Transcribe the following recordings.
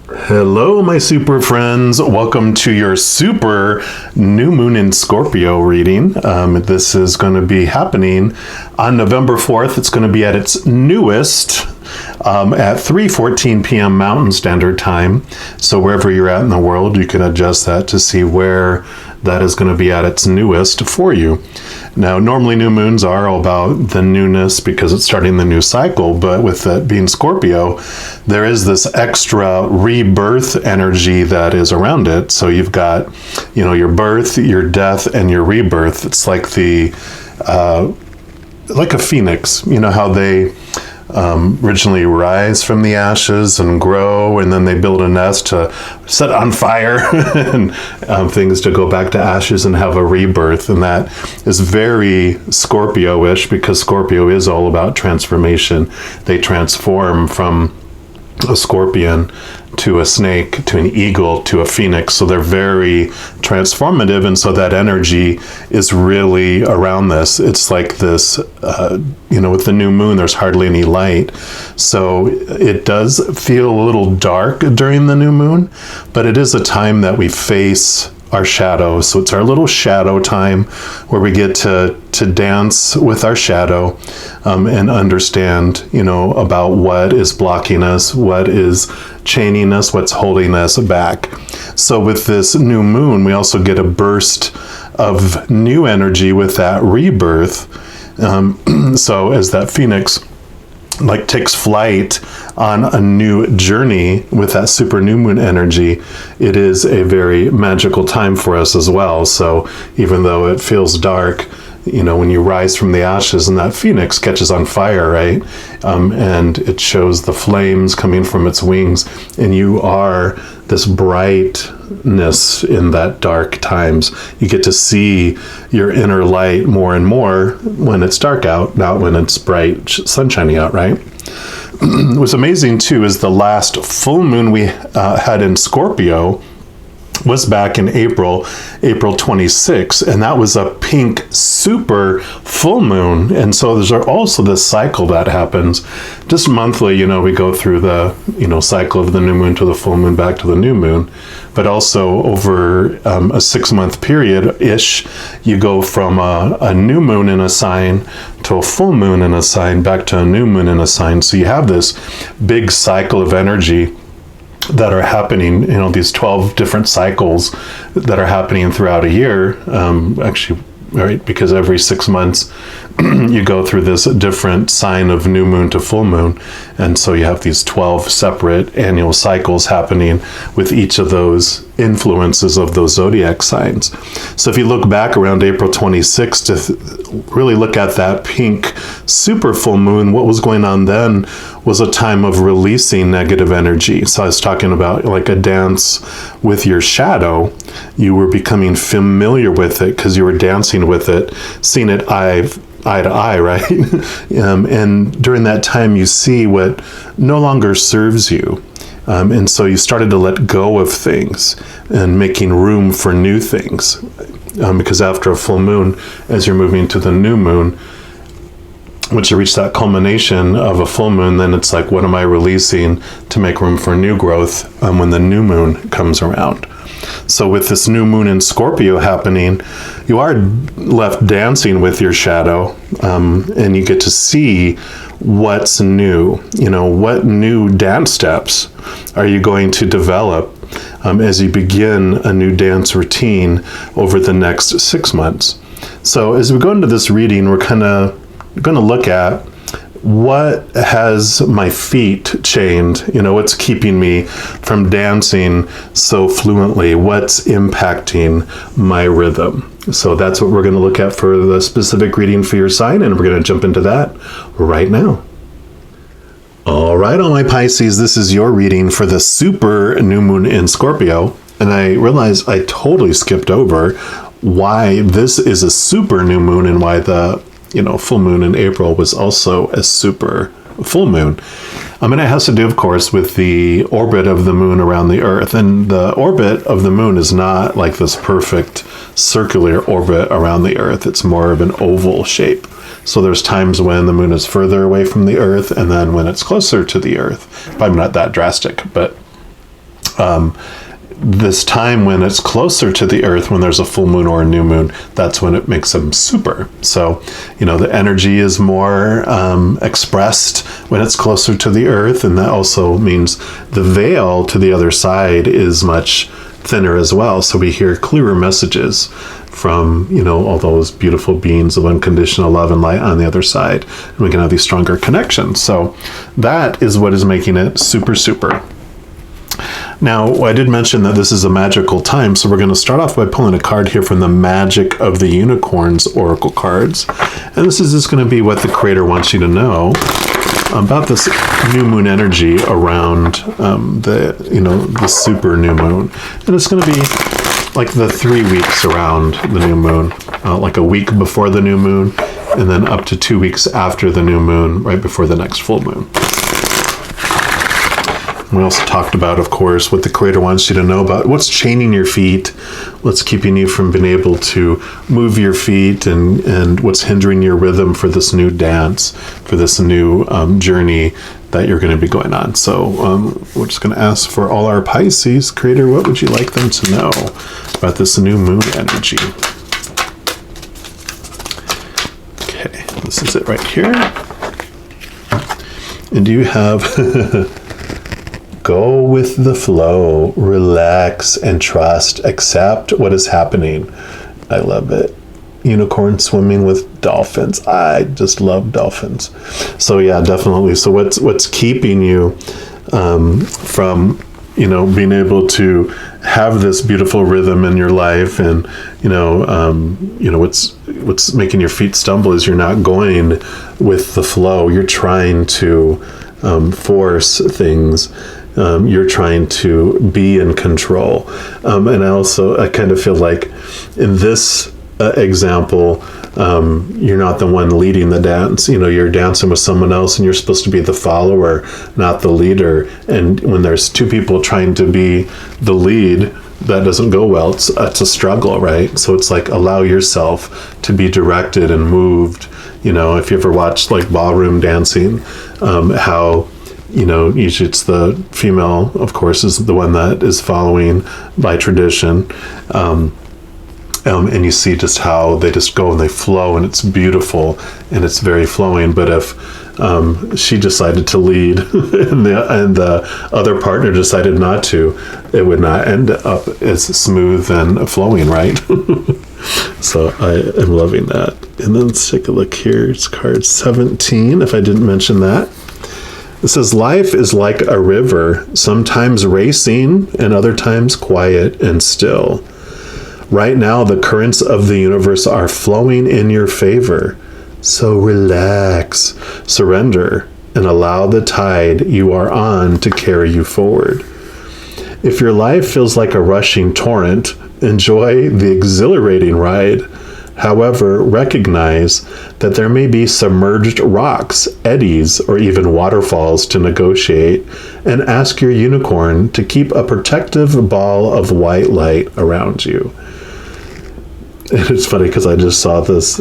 Hello, my super friends. Welcome to your super new moon in Scorpio reading. This is going to be happening on November 4th. It's going to be at its newest at 3:14 p.m. Mountain Standard Time. So wherever you're at in the world, you can adjust that to see where that is going to be at its newest for you. Now, normally new moons are all about the newness because it's starting the new cycle, but with it being Scorpio, there is this extra rebirth energy that is around it. So you've got, your birth, your death, and your rebirth. It's like like a phoenix. You know how they originally rise from the ashes and grow, and then they build a nest to set on fire and things to go back to ashes and have a rebirth. And that is very Scorpio-ish because Scorpio is all about transformation. They transform from a scorpion to a snake to an eagle to a phoenix. So they're very transformative, and so that energy is really around this. It's like this, with the new moon, there's hardly any light. So it does feel a little dark during the new moon, but it is a time that we face our shadow. So it's our little shadow time where we get to dance with our shadow and understand, about what is blocking us, what is chaining us, what's holding us back. So with this new moon, we also get a burst of new energy with that rebirth. So as that phoenix takes flight on a new journey with that super new moon energy, it is a very magical time for us as well. So even though it feels dark, when you rise from the ashes and that phoenix catches on fire, right? And it shows the flames coming from its wings, and you are this brightness in that dark times. You get to see your inner light more and more when it's dark out, not when it's bright sun shining out, right? What's amazing too is the last full moon we had in Scorpio was back in April 26th, and that was a pink super full moon. And so there's also this cycle that happens just monthly. We go through the cycle of the new moon to the full moon back to the new moon, but also over a 6-month period ish, you go from a new moon in a sign to a full moon in a sign back to a new moon in a sign. So you have this big cycle of energy that are happening, these 12 different cycles that are happening throughout a year, actually, right? Because every 6 months you go through this different sign of new moon to full moon. And so you have these 12 separate annual cycles happening with each of those influences of those zodiac signs. So if you look back around April 26th to really look at that pink super full moon, what was going on then was a time of releasing negative energy. So I was talking about like a dance with your shadow. You were becoming familiar with it because you were dancing with it, seeing it eye to eye, right? And during that time, you see what no longer serves you. And so you started to let go of things and making room for new things. Because after a full moon, as you're moving to the new moon, once you reach that culmination of a full moon, then it's like, what am I releasing to make room for new growth when the new moon comes around? So with this new moon in Scorpio happening, you are left dancing with your shadow, and you get to see what's new. What new dance steps are you going to develop as you begin a new dance routine over the next 6 months. So as we go into this reading, we're kind of going to look at what has my feet chained, what's keeping me from dancing so fluently, what's impacting my rhythm. So that's what we're going to look at for the specific reading for your sign, and we're going to jump into that right now. All right, all my Pisces, this is your reading for the super new moon in Scorpio. And I realized I totally skipped over why this is a super new moon and why the full moon in April was also a super full moon. And it has to do, of course, with the orbit of the moon around the Earth. And the orbit of the moon is not like this perfect circular orbit around the Earth. It's more of an oval shape. So there's times when the moon is further away from the Earth, and then when it's closer to the Earth. Probably not that drastic, but This time when it's closer to the earth, when there's a full moon or a new moon, that's when it makes them super. So, the energy is more expressed when it's closer to the earth, and that also means the veil to the other side is much thinner as well. So we hear clearer messages from, all those beautiful beings of unconditional love and light on the other side, and we can have these stronger connections. So that is what is making it super, super. Now, I did mention that this is a magical time, so we're going to start off by pulling a card here from the Magic of the Unicorns Oracle cards. And this is just going to be what the Creator wants you to know about this new moon energy around the super new moon. And it's going to be like the 3 weeks around the new moon, like a week before the new moon, and then up to 2 weeks after the new moon, right before the next full moon. We also talked about, of course, what the Creator wants you to know about what's chaining your feet, what's keeping you from being able to move your feet, and what's hindering your rhythm for this new dance, for this new journey that you're going to be going on. So we're just going to ask for all our Pisces. Creator, what would you like them to know about this new moon energy? Okay, this is it right here. And you have... Go with the flow, relax and trust, accept what is happening. I love it. Unicorn swimming with dolphins. I just love dolphins. So yeah, definitely. So what's keeping you from, being able to have this beautiful rhythm in your life, and what's making your feet stumble is you're not going with the flow. You're trying to force things. You're trying to be in control. And I kind of feel like in this example, you're not the one leading the dance. You're dancing with someone else, and you're supposed to be the follower, not the leader. And when there's two people trying to be the lead, that doesn't go well. It's a struggle, right? So it's like, allow yourself to be directed and moved. If you ever watched like ballroom dancing, how usually it's the female, of course, is the one that is following by tradition. And you see just how they just go and they flow, and it's beautiful and it's very flowing. But if she decided to lead and the other partner decided not to, it would not end up as smooth and flowing, right? So I am loving that. And then let's take a look here. It's card 17, if I didn't mention that. It says, life is like a river, sometimes racing and other times quiet and still. Right now, the currents of the universe are flowing in your favor. So relax, surrender, and allow the tide you are on to carry you forward. If your life feels like a rushing torrent, enjoy the exhilarating ride. However, recognize that there may be submerged rocks, eddies, or even waterfalls to negotiate, and ask your unicorn to keep a protective ball of white light around you. And it's funny because I just saw this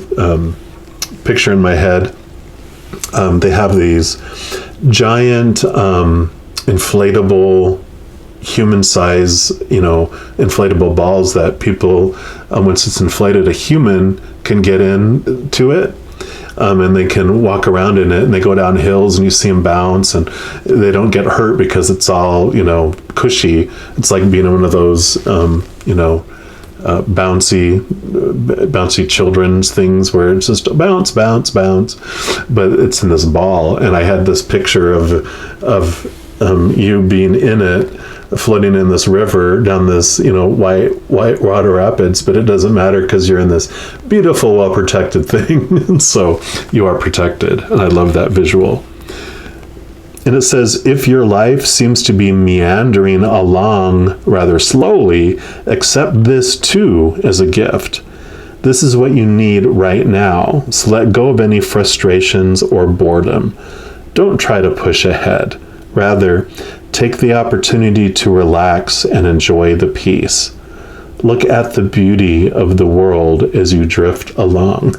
picture in my head. They have these giant inflatable human size, inflatable balls that people, once it's inflated, a human can get into it, and they can walk around in it, and they go down hills, and you see them bounce, and they don't get hurt because it's all, cushy. It's like being in one of those, bouncy children's things where it's just bounce, bounce, bounce, but it's in this ball. And I had this picture of you being in it, floating in this river down this, white water rapids, but it doesn't matter because you're in this beautiful, well-protected thing. And so you are protected. And I love that visual. And it says, if your life seems to be meandering along rather slowly, accept this too as a gift. This is what you need right now. So let go of any frustrations or boredom. Don't try to push ahead. Rather, take the opportunity to relax and enjoy the peace. Look at the beauty of the world as you drift along.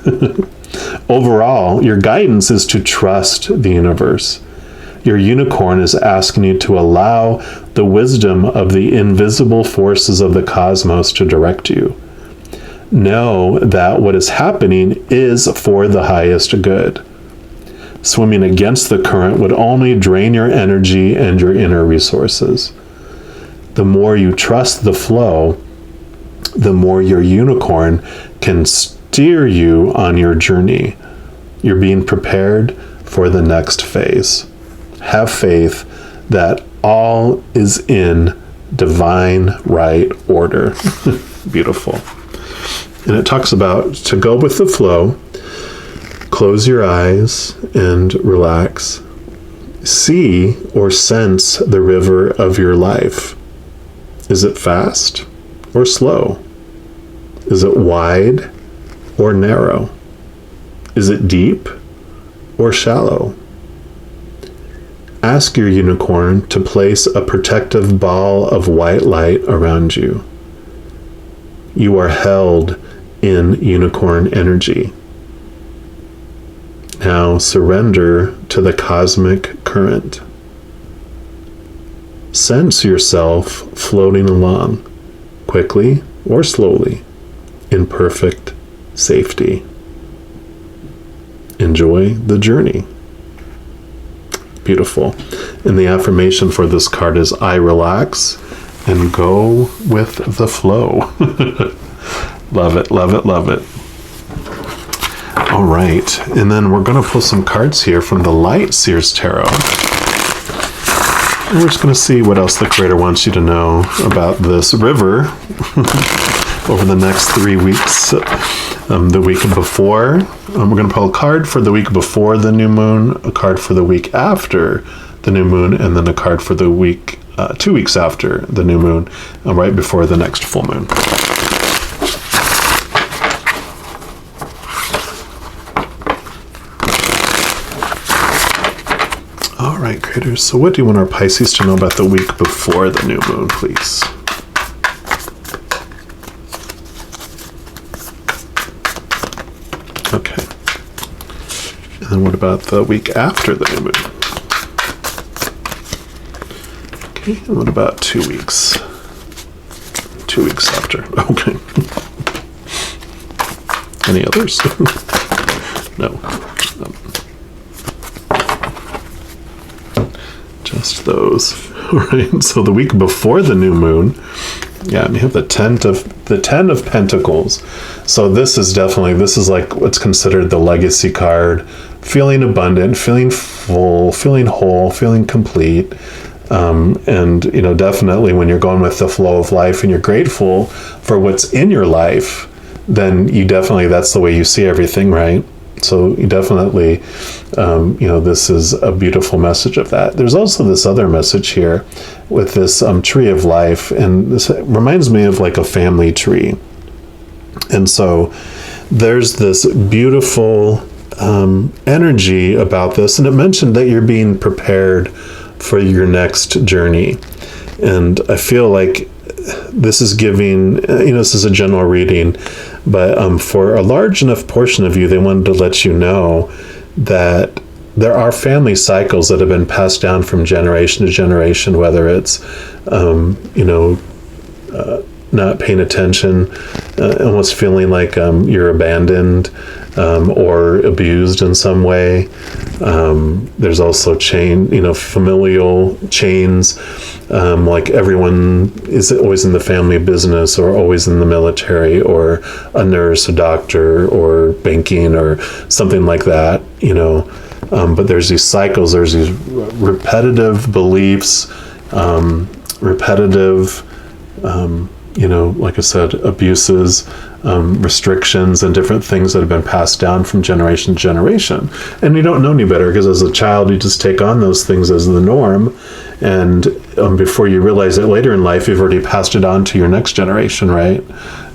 Overall, your guidance is to trust the universe. Your unicorn is asking you to allow the wisdom of the invisible forces of the cosmos to direct you. Know that what is happening is for the highest good. Swimming against the current would only drain your energy and your inner resources. The more you trust the flow, the more your unicorn can steer you on your journey. You're being prepared for the next phase. Have faith that all is in divine right order. Beautiful. And it talks about to go with the flow, close your eyes and relax. See or sense the river of your life. Is it fast or slow? Is it wide or narrow? Is it deep or shallow? Ask your unicorn to place a protective ball of white light around you. You are held in unicorn energy. Now surrender to the cosmic current. Sense yourself floating along, quickly or slowly, in perfect safety. Enjoy the journey. Beautiful. And the affirmation for this card is, I relax and go with the flow. Love it, love it, love it. All right. And then we're going to pull some cards here from the Light Seers Tarot. And we're just going to see what else the Creator wants you to know about this river over the next 3 weeks. The week before, we're going to pull a card for the week before the new moon, a card for the week after the new moon, and then a card for the week, 2 weeks after the new moon, right before the next full moon. All right, Creators. So what do you want our Pisces to know about the week before the new moon, please? Okay. And then what about the week after the new moon? Okay. And what about 2 weeks? 2 weeks after. Okay. Any others? No. Just those. All right. So the week before the new moon, yeah, you have the Ten of Pentacles. So this is like what's considered the legacy card. Feeling abundant, feeling full, feeling whole, feeling complete. And, definitely when you're going with the flow of life and you're grateful for what's in your life, then that's the way you see everything, right? So you definitely, this is a beautiful message of that. There's also this other message here with this tree of life, and this reminds me of like a family tree. And so there's this beautiful energy about this, and it mentioned that you're being prepared for your next journey. And I feel like this is giving, this is a general reading, but for a large enough portion of you, they wanted to let you know that there are family cycles that have been passed down from generation to generation, whether it's, not paying attention, almost feeling like you're abandoned or abused in some way. There's also familial chains, like everyone is always in the family business or always in the military or a nurse, a doctor, or banking or something like that, but there's these cycles, there's these repetitive beliefs, like I said, abuses, restrictions, and different things that have been passed down from generation to generation. And you don't know any better because as a child, you just take on those things as the norm. And before you realize it later in life, you've already passed it on to your next generation, right?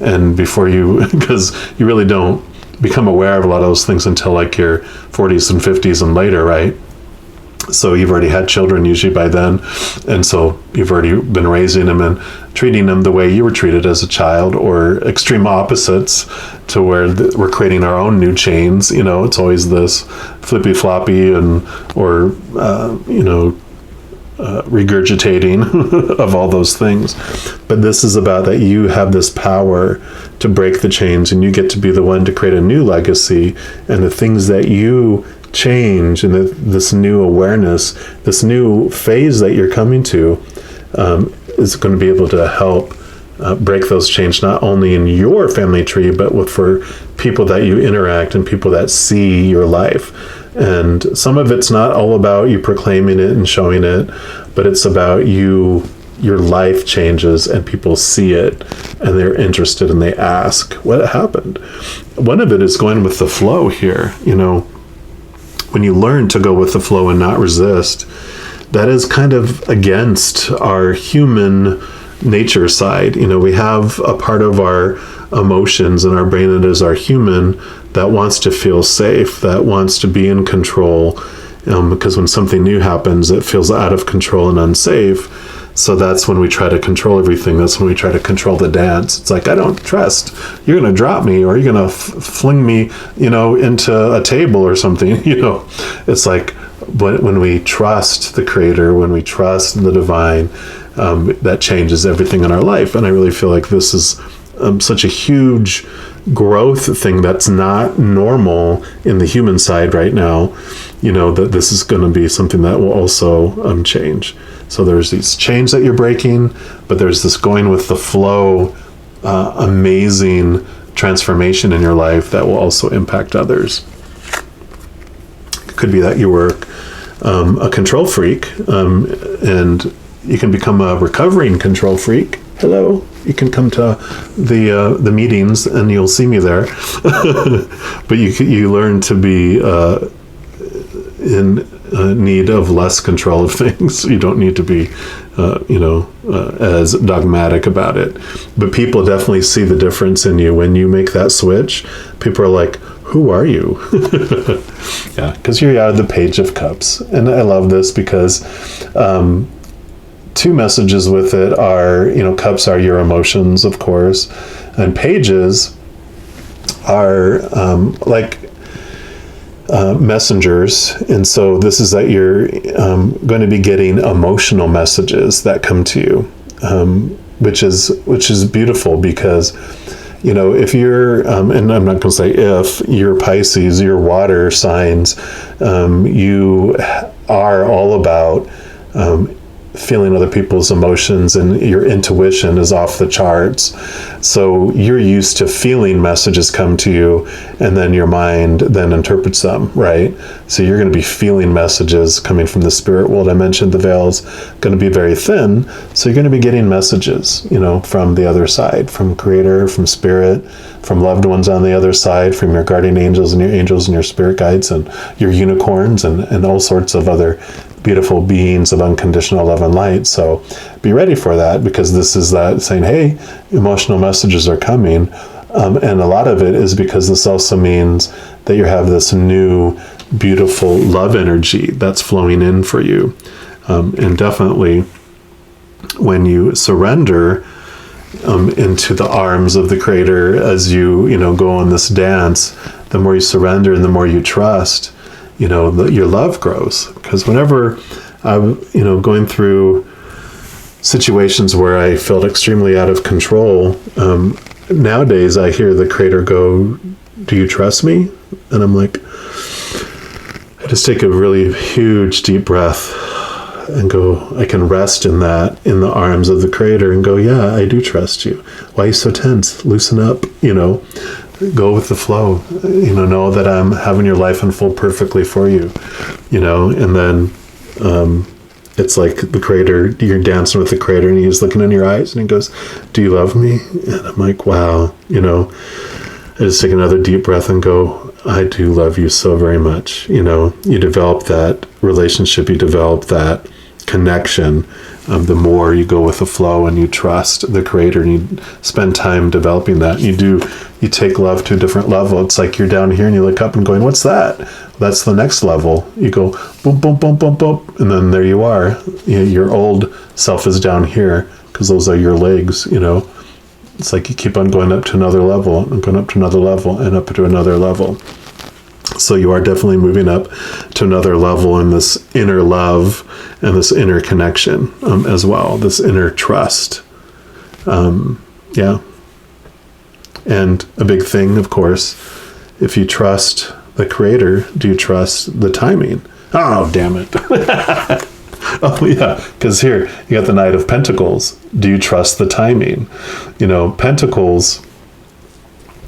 And because you really don't become aware of a lot of those things until like your 40s and 50s and later, right? So you've already had children usually by then. And so you've already been raising them and treating them the way you were treated as a child, or extreme opposites to where we're creating our own new chains. You know, it's always this flippy floppy or regurgitating of all those things. But this is about that you have this power to break the chains, and you get to be the one to create a new legacy, and the things that you change and this new awareness, this new phase that you're coming to, is going to be able to help break those chains, not only in your family tree, but for people that you interact and people that see your life. And some of it's not all about you proclaiming it and showing it, but it's about your life changes and people see it and they're interested and they ask, what happened? One of it is going with the flow here. You know, when you learn to go with the flow and not resist, that is kind of against our human nature side. You know, we have a part of our emotions in our brain that is our human, that wants to feel safe, that wants to be in control, because when something new happens, it feels out of control and unsafe. So that's when we try to control everything. That's when we try to control the dance. It's like, I don't trust. You're going to drop me, or you're going to fling me, into a table or something. It's like when we trust the Creator, when we trust the divine, that changes everything in our life. And I really feel like this is such a huge growth thing that's not normal in the human side right now. That this is going to be something that will also change. So there's these chains that you're breaking, but there's this going with the flow, amazing transformation in your life that will also impact others. It could be that you were a control freak, and you can become a recovering control freak. Hello, you can come to the meetings and you'll see me there. But you learn to be in need of less control of things. You don't need to be, as dogmatic about it. But people definitely see the difference in you when you make that switch. People are like, who are you? Yeah, because you're out of the Page of Cups. And I love this because two messages with it are, cups are your emotions, of course, and pages are messengers. And so this is that you're going to be getting emotional messages that come to you, which is beautiful because, if you're, and I'm not going to say if, you're Pisces, you're water signs, you are all about feeling other people's emotions, and your intuition is off the charts. So you're used to feeling messages come to you, and then your mind then interprets them, right? So you're going to be feeling messages coming from the spirit world. I mentioned the veil's going to be very thin, so you're going to be getting messages, from the other side, from Creator, from Spirit, from loved ones on the other side, from your guardian angels and your spirit guides and your unicorns and all sorts of other beautiful beings of unconditional love and light. So be ready for that, because this is that saying, hey, emotional messages are coming. And a lot of it is because this also means that you have this new, beautiful love energy that's flowing in for you. And definitely when you surrender into the arms of the Creator, as you go on this dance, the more you surrender and the more you trust, your love grows. Because whenever I'm, going through situations where I felt extremely out of control, nowadays I hear the Creator go, do you trust me? And I'm like, I just take a really huge deep breath and go, I can rest in that, in the arms of the Creator, and go, yeah, I do trust you. Why are you so tense? Loosen up, go with the flow, know that I'm having your life unfold perfectly for you, and then it's like the Creator, you're dancing with the Creator, and he's looking in your eyes and he goes, do you love me? And I'm like, wow, I just take another deep breath and go, I do love you so very much. You develop that relationship, you develop that connection, the more you go with the flow and you trust the creator and you spend time developing that. You take love to a different level. It's like you're down here and you look up and going, what's that? That's the next level. You go boom, boom, boom, boom, boom. And then there you are. Your old self is down here because those are your legs, It's like you keep on going up to another level and going up to another level and up to another level. So you are definitely moving up to another level in this inner love and this inner connection as well, this inner trust. Yeah. And a big thing, of course, if you trust the creator, do you trust the timing? Oh, damn it. Oh, yeah, because here, you got the Knight of Pentacles. Do you trust the timing? Pentacles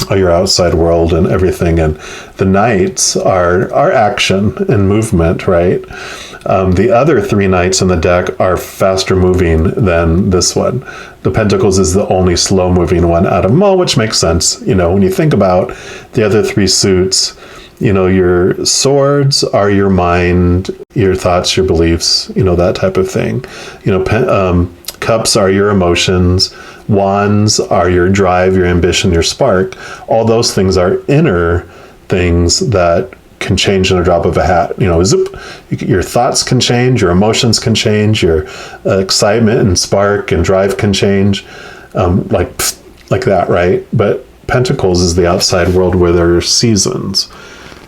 are your outside world and everything, and the Knights are action and movement, right? The other 3 Knights in the deck are faster moving than this one. The Pentacles is the only slow moving one out of them all, which makes sense. When you think about the other 3 suits, your swords are your mind, your thoughts, your beliefs, that type of thing. Cups are your emotions. Wands are your drive, your ambition, your spark. All those things are inner things that can change in a drop of a hat. Zip, your thoughts can change, your emotions can change, your excitement and spark and drive can change, like that, right? But Pentacles is the outside world where there are seasons.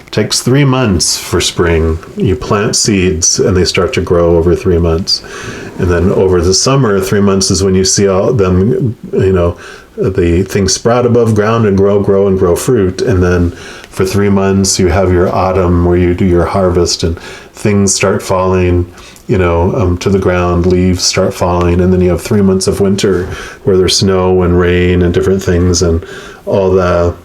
It takes 3 months for spring. You plant seeds and they start to grow over 3 months. And then over the summer, 3 months is when you see all them, the things sprout above ground and grow fruit. And then for 3 months, you have your autumn where you do your harvest and things start falling, to the ground, leaves start falling. And then you have 3 months of winter where there's snow and rain and different things, and all the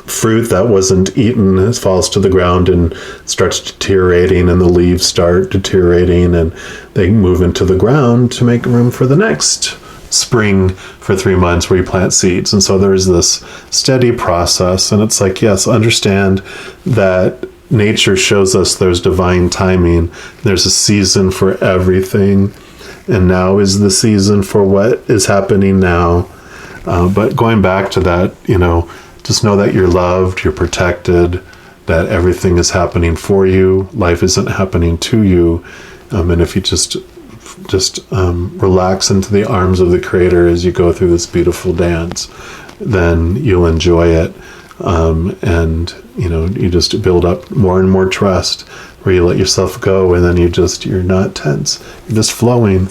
fruit that wasn't eaten falls to the ground and starts deteriorating, and the leaves start deteriorating and they move into the ground to make room for the next spring for 3 months where you plant seeds. And so there's this steady process, and it's like, yes, understand that nature shows us there's divine timing. There's a season for everything, and now is the season for what is happening now. But going back to that, just know that you're loved, you're protected, that everything is happening for you. Life isn't happening to you. And if you just relax into the arms of the creator as you go through this beautiful dance, then you'll enjoy it. And you just build up more and more trust where you let yourself go, and then you're not tense. You're just flowing.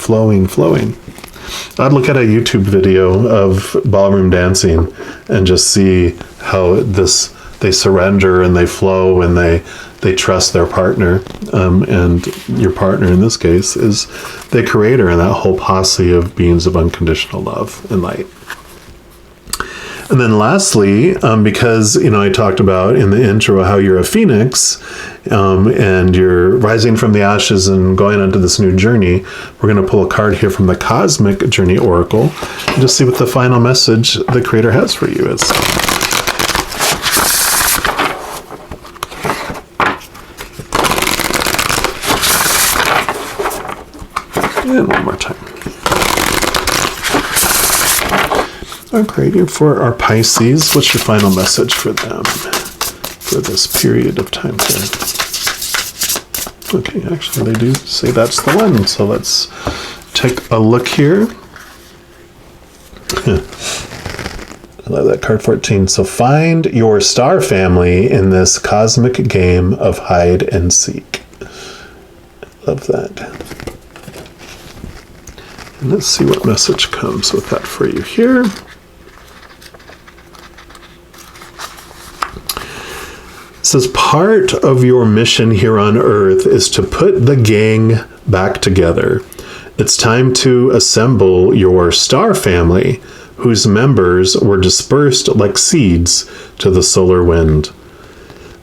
I'd look at a YouTube video of ballroom dancing and just see how they surrender and they flow and they trust their partner. And your partner in this case is the creator and that whole posse of beings of unconditional love and light. And then lastly, because, I talked about in the intro how you're a phoenix and you're rising from the ashes and going onto this new journey, we're going to pull a card here from the Cosmic Journey Oracle and just see what the final message the creator has for you is. And one more time. Okay, for our Pisces, what's your final message for them for this period of time here? Okay, actually they do say that's the one, so let's take a look here. I love that card 14. So find your star family in this cosmic game of hide and seek. Love that. And let's see what message comes with that for you here. It says part of your mission here on Earth is to put the gang back together. It's time to assemble your star family, whose members were dispersed like seeds to the solar wind.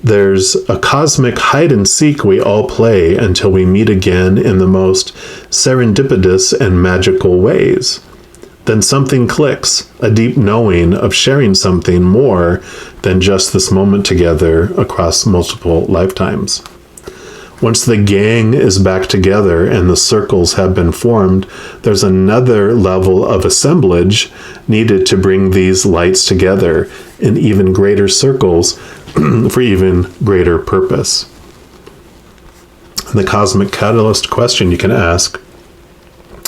There's a cosmic hide and seek we all play until we meet again in the most serendipitous and magical ways. Then something clicks, a deep knowing of sharing something more than just this moment together across multiple lifetimes. Once the gang is back together and the circles have been formed, there's another level of assemblage needed to bring these lights together in even greater circles for even greater purpose. And the cosmic catalyst question you can ask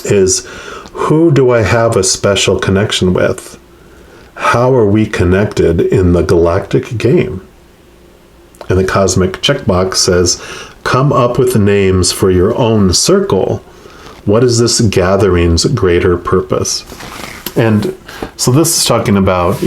is, who do I have a special connection with? How are we connected in the galactic game? And the cosmic checkbox says, come up with names for your own circle. What is this gathering's greater purpose? And so this is talking about,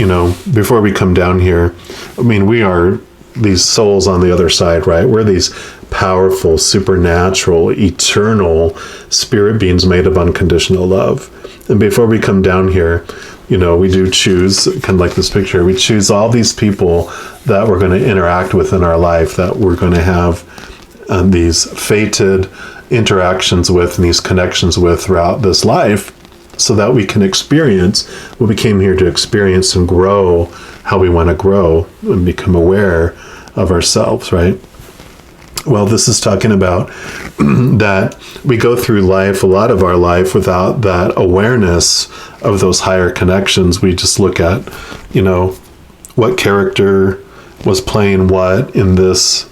before we come down here, we are these souls on the other side, right? We're these powerful, supernatural, eternal spirit beings made of unconditional love. And before we come down here, we do choose, kind of like this picture, we choose all these people that we're going to interact with in our life, that we're going to have these fated interactions with and these connections with throughout this life, so that we can experience what we came here to experience and grow how we want to grow and become aware of ourselves, right? Well, this is talking about that we go through life, a lot of our life, without that awareness of those higher connections. We just look at, what character was playing what in this,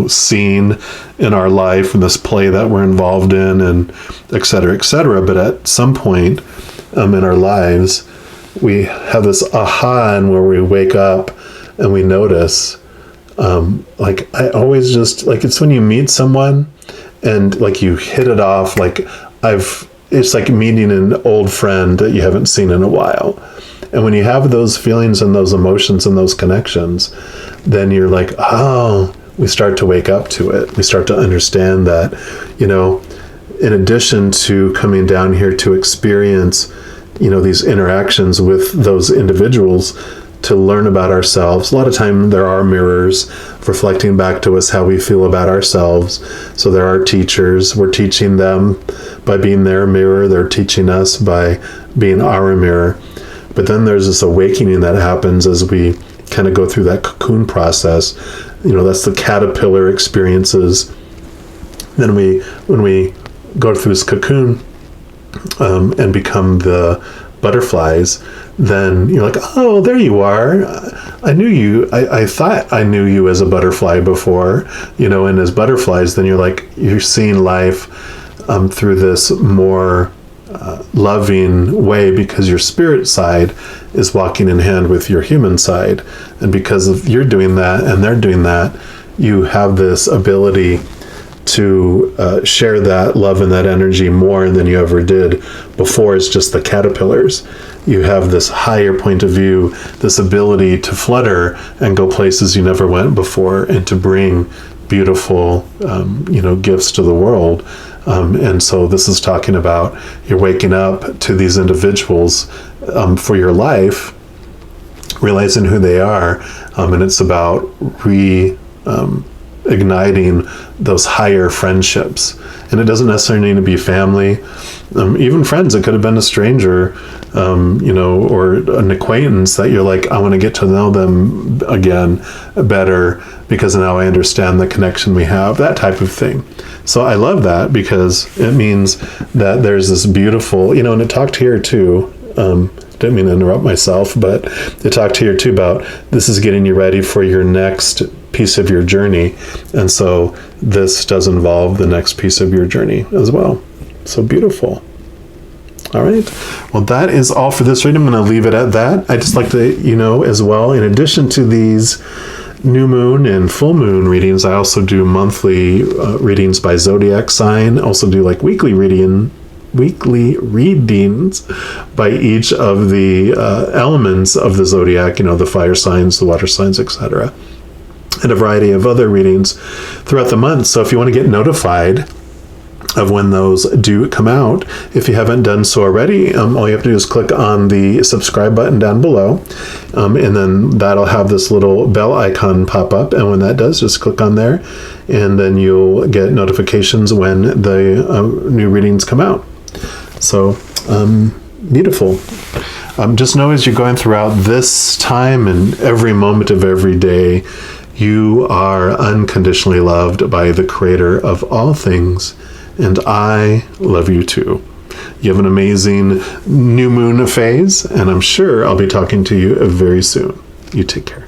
scene in our life, in this play that we're involved in, and et cetera, et cetera. But at some point in our lives, we have this aha, and where we wake up and we notice, I always just, it's when you meet someone and you hit it off, it's like meeting an old friend that you haven't seen in a while. And when you have those feelings and those emotions and those connections, then you're like, oh, we start to wake up to it. We start to understand that, in addition to coming down here to experience, these interactions with those individuals, to learn about ourselves. A lot of time there are mirrors reflecting back to us how we feel about ourselves. So there are teachers. We're teaching them by being their mirror. They're teaching us by being our mirror. But then there's this awakening that happens as we kind of go through that cocoon process. That's the caterpillar experiences. Then when we go through this cocoon and become the butterflies, then you're like, oh, there you are. I knew you. I thought I knew you as a butterfly before, and as butterflies, then you're seeing life through this more loving way, because your spirit side is walking in hand with your human side. And because of you're doing that and they're doing that, you have this ability to share that love and that energy more than you ever did before. It's just the caterpillars. You have this higher point of view, this ability to flutter and go places you never went before, and to bring beautiful, gifts to the world. And so this is talking about you're waking up to these individuals for your life, realizing who they are, and it's about igniting those higher friendships. And it doesn't necessarily need to be family, even friends. It could have been a stranger, or an acquaintance that you're like, I want to get to know them again better because now I understand the connection we have, that type of thing. So I love that, because it means that there's this beautiful, and it talked here too, didn't mean to interrupt myself, but it talked here too about this is getting you ready for your next piece of your journey. And so this does involve the next piece of your journey as well. So beautiful. All right. Well, that is all for this reading. I'm going to leave it at that. I just like to, as well, in addition to these new moon and full moon readings, I also do monthly readings by zodiac sign. Also do weekly readings by each of the elements of the zodiac, the fire signs, the water signs, etc., and a variety of other readings throughout the month. So if you want to get notified of when those do come out, if you haven't done so already, all you have to do is click on the subscribe button down below, and then that'll have this little bell icon pop up, and when that does, just click on there, and then you'll get notifications when the new readings come out. So beautiful. Just know as you're going throughout this time and every moment of every day, You are unconditionally loved by the Creator of all things, and I love you too. You have an amazing new moon phase, and I'm sure I'll be talking to you very soon. You take care.